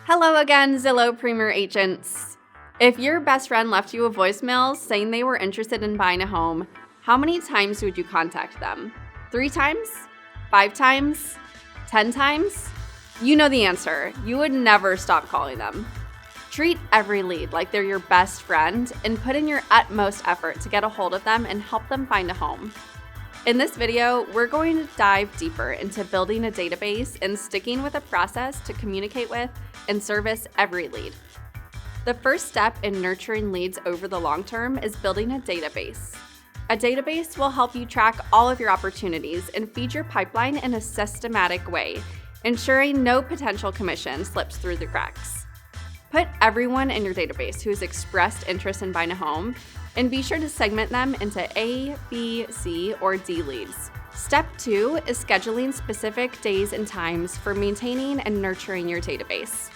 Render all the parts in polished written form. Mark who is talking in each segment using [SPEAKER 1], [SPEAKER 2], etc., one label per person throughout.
[SPEAKER 1] Hello again, Zillow Premier Agents. If your best friend left you a voicemail saying they were interested in buying a home, how many times would you contact them? 3 times? 5 times? 10 times? You know the answer. You would never stop calling them. Treat every lead like they're your best friend and put in your utmost effort to get a hold of them and help them find a home. In this video, we're going to dive deeper into building a database and sticking with a process to communicate with and service every lead. The first step in nurturing leads over the long term is building a database. A database will help you track all of your opportunities and feed your pipeline in a systematic way, ensuring no potential commission slips through the cracks. Put everyone in your database who has expressed interest in buying a home, and be sure to segment them into A, B, C, or D leads. Step 2 is scheduling specific days and times for maintaining and nurturing your database.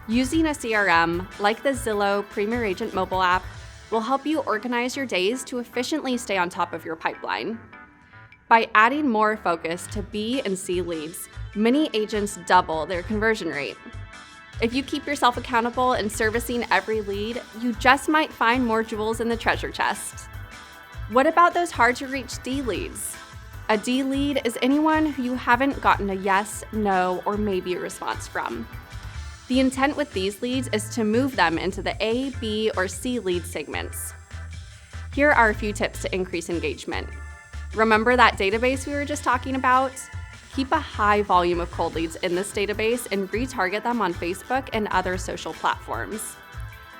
[SPEAKER 1] Using a CRM like the Zillow Premier Agent mobile app will help you organize your days to efficiently stay on top of your pipeline. By adding more focus to B and C leads, many agents double their conversion rate. If you keep yourself accountable and servicing every lead, you just might find more jewels in the treasure chest. What about those hard-to-reach D leads? A D lead is anyone who you haven't gotten a yes, no, or maybe response from. The intent with these leads is to move them into the A, B, or C lead segments. Here are a few tips to increase engagement. Remember that database we were just talking about? Keep a high volume of cold leads in this database and retarget them on Facebook and other social platforms.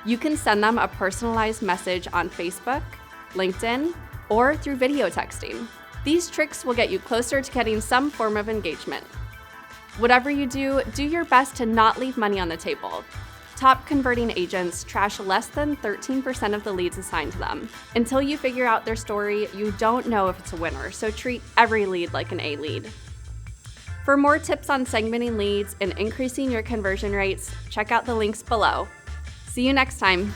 [SPEAKER 1] You can send them a personalized message on Facebook, LinkedIn, or through video texting. These tricks will get you closer to getting some form of engagement. Whatever you do, do your best to not leave money on the table. Top converting agents trash less than 13% of the leads assigned to them. Until you figure out their story, you don't know if it's a winner, so treat every lead like an A lead. For more tips on segmenting leads and increasing your conversion rates, check out the links below. See you next time.